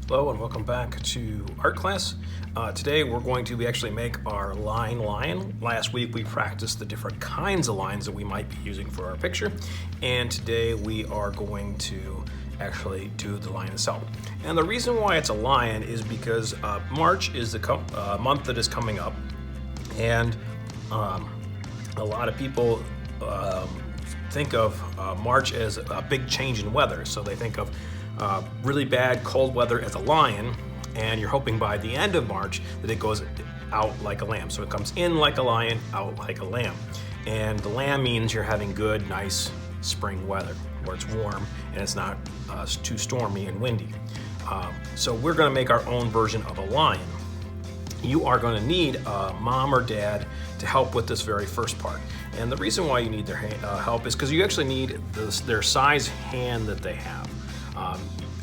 Hello and welcome back to art class. Today we're going to actually make our line lion. Last week we practiced the different kinds of lines that we might be using for our picture, and today we are going to actually do the lion itself. And the reason why it's a lion is because March is the month that is coming up, and a lot of people think of March as a big change in weather. So they think of really bad cold weather as a lion, and you're hoping by the end of March that it goes out like a lamb. So it comes in like a lion, out like a lamb. And the lamb means you're having good, nice spring weather where it's warm and it's not too stormy and windy. So we're going to make our own version of a lion. You are going to need mom or dad to help with this very first part. And the reason why you need their help is because you actually need their size hand that they have.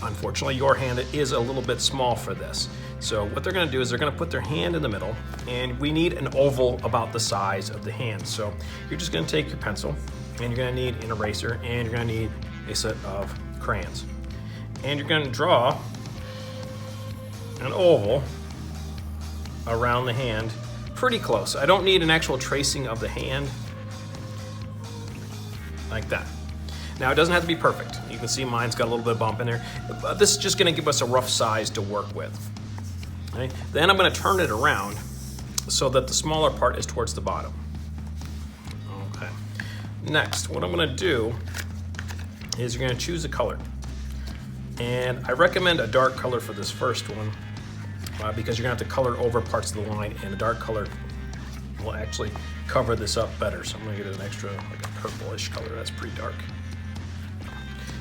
Unfortunately, your hand is a little bit small for this. So what they're going to do is they're going to put their hand in the middle, and we need an oval about the size of the hand. So you're just going to take your pencil, and you're going to need an eraser, and you're going to need a set of crayons. And you're going to draw an oval around the hand, pretty close. I don't need an actual tracing of the hand, like that. Now, it doesn't have to be perfect. You can see mine's got a little bit of bump in there. But this is just going to give us a rough size to work with. Okay? Then I'm going to turn it around so that the smaller part is towards the bottom. Okay. Next, what I'm going to do is you're going to choose a color. And I recommend a dark color for this first one because you're going to have to color over parts of the line, and a dark color will actually cover this up better. So I'm going to get an extra, like a purplish color. That's pretty dark.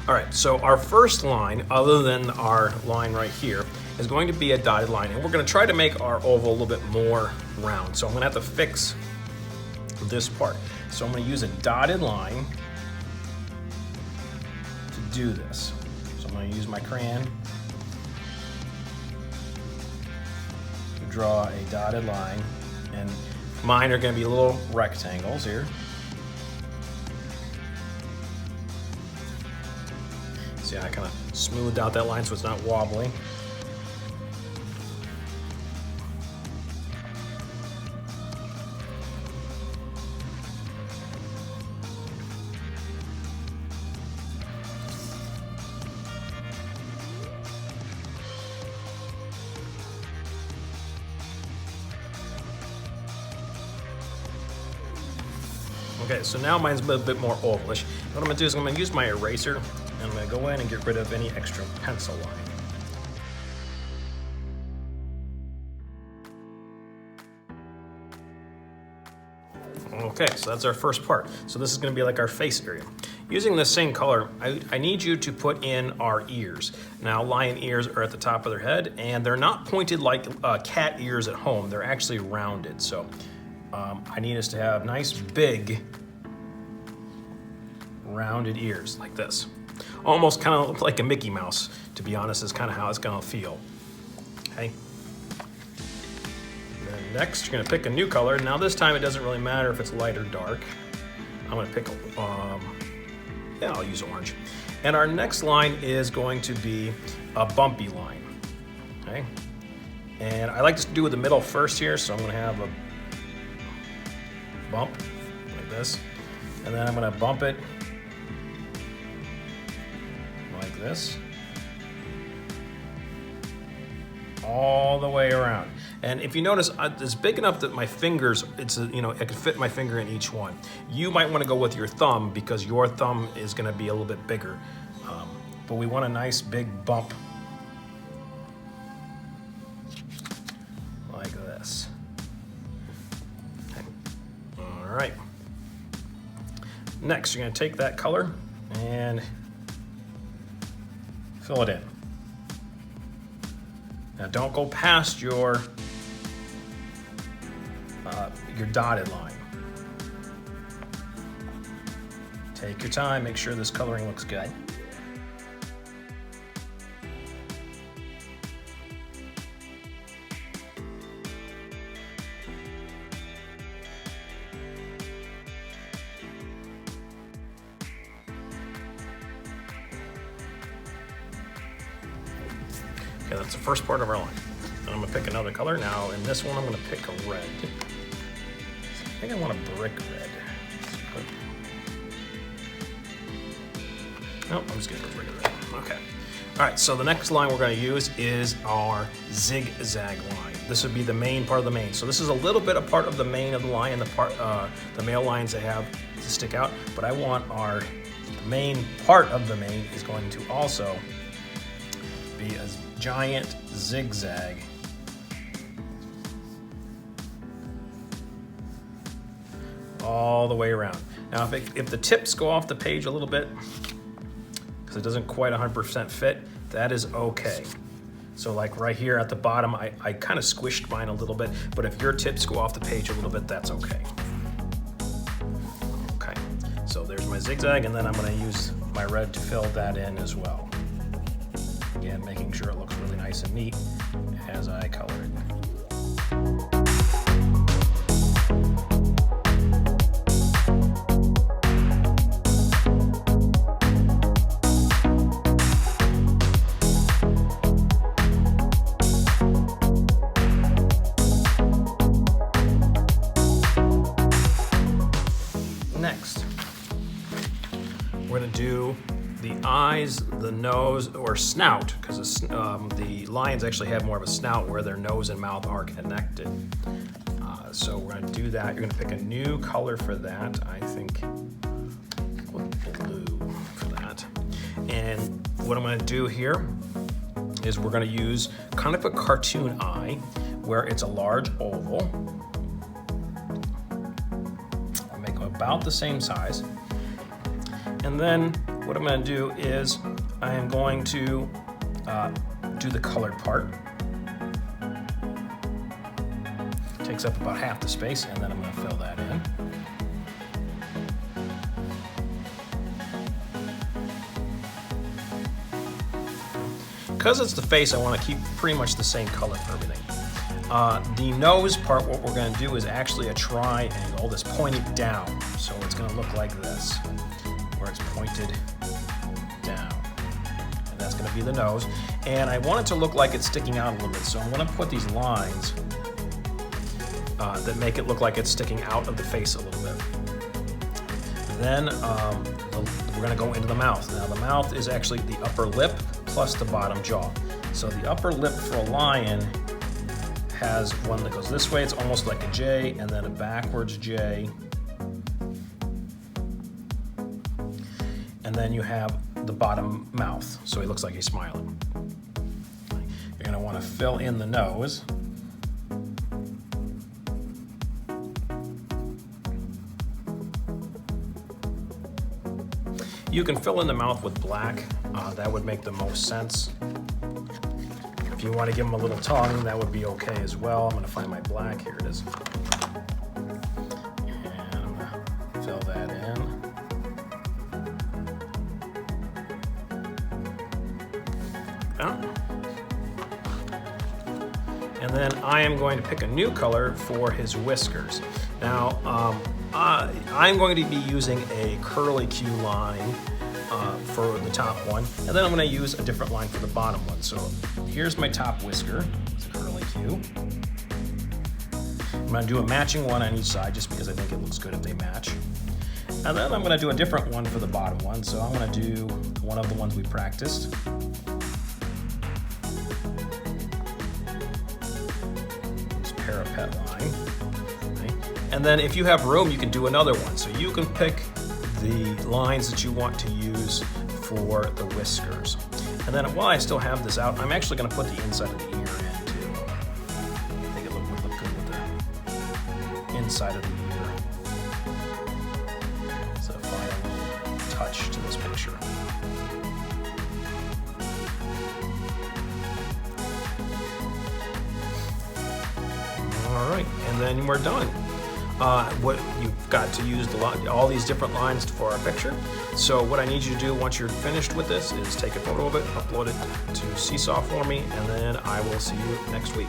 All right, so our first line, other than our line right here, is going to be a dotted line. And we're going to try to make our oval a little bit more round. So I'm going to have to fix this part. So I'm going to use a dotted line to do this. So I'm going to use my crayon to draw a dotted line. And mine are going to be little rectangles here. See, I kind of smoothed out that line so it's not wobbly. Okay, so now mine's a bit more ovalish. What I'm going to do is I'm going to use my eraser, and I'm going to go in and get rid of any extra pencil line. Okay, so that's our first part. So this is going to be like our face area. Using the same color, I need you to put in our ears. Now, lion ears are at the top of their head, and they're not pointed like cat ears at home. They're actually rounded. So I need us to have nice, big, rounded ears like this. Almost kind of like a Mickey Mouse, to be honest, is kind of how it's going to feel. Okay. And then next, you're going to pick a new color. Now this time it doesn't really matter if it's light or dark. I'm going to pick, I'll use orange. And our next line is going to be a bumpy line. Okay. And I like to do with the middle first here, so I'm going to have a bump like this, and then I'm going to bump it like this all the way around. And if you notice, it's big enough that my fingers, I can fit my finger in each one. You might want to go with your thumb because your thumb is going to be a little bit bigger, but we want a nice big bump like this. All right. Next, you're going to take that color and fill it in. Now, don't go past your dotted line. Take your time. Make sure this coloring looks good. Okay, that's the first part of our line. And I'm gonna pick another color. Now in this one, I'm gonna pick a red. I think I want a brick red. No, I'm just gonna go regular red. Okay. All right, so the next line we're gonna use is our zigzag line. This would be the main part of the main. So this is a little bit a part of the main of the line, and the male lines they have to stick out, but I want our main part of the main is going to also be a giant zigzag all the way around. Now if the tips go off the page a little bit, because it doesn't quite 100% fit, that is okay. So like right here at the bottom, I kind of squished mine a little bit, but if your tips go off the page a little bit, that's okay. Okay, so there's my zigzag, and then I'm gonna use my red to fill that in as well. Again, making sure it looks really nice and neat as I color it. Next, we're going to do the eyes, the nose, or snout, because the lions actually have more of a snout where their nose and mouth are connected. So we're going to do that. You're going to pick a new color for that. I think blue for that. And what I'm going to do here is we're going to use kind of a cartoon eye where it's a large oval. About the same size. And then what I'm going to do is I am going to do the colored part. Takes up about half the space, and then I'm going to fill that in. Because it's the face, I want to keep pretty much the same color for everything. The nose part, what we're going to do is actually a triangle that's pointed down. So it's going to look like this, where it's pointed down. And that's going to be the nose. And I want it to look like it's sticking out a little bit. So I'm going to put these lines that make it look like it's sticking out of the face a little bit. Then we're going to go into the mouth. Now the mouth is actually the upper lip plus the bottom jaw. So the upper lip for a lion has one that goes this way. It's almost like a J, and then a backwards J. And then you have the bottom mouth, so he looks like he's smiling. You're gonna wanna fill in the nose. You can fill in the mouth with black. That would make the most sense. If you want to give them a little tongue, that would be okay as well. I'm going to find my black. Here it is. And I'm going to fill that in. And then I am going to pick a new color for his whiskers. Now, I'm going to be using a curly Q line for the top one, and then I'm going to use a different line for the bottom one. So here's my top whisker. It's a curly Q. I'm going to do a matching one on each side just because I think it looks good if they match. And then I'm going to do a different one for the bottom one. So I'm going to do one of the ones we practiced. This parapet line. Okay. And then if you have room, you can do another one. So you can pick the lines that you want to use for the whiskers. And then while I still have this out, I'm actually going to put the inside of the ear in too. I think it would look good with the inside of the ear. So final little touch to this picture. All right, and then we're done. What you've got to use all these different lines for our picture. So what I need you to do once you're finished with this is take a photo of it, upload it to Seesaw for me, and then I will see you next week.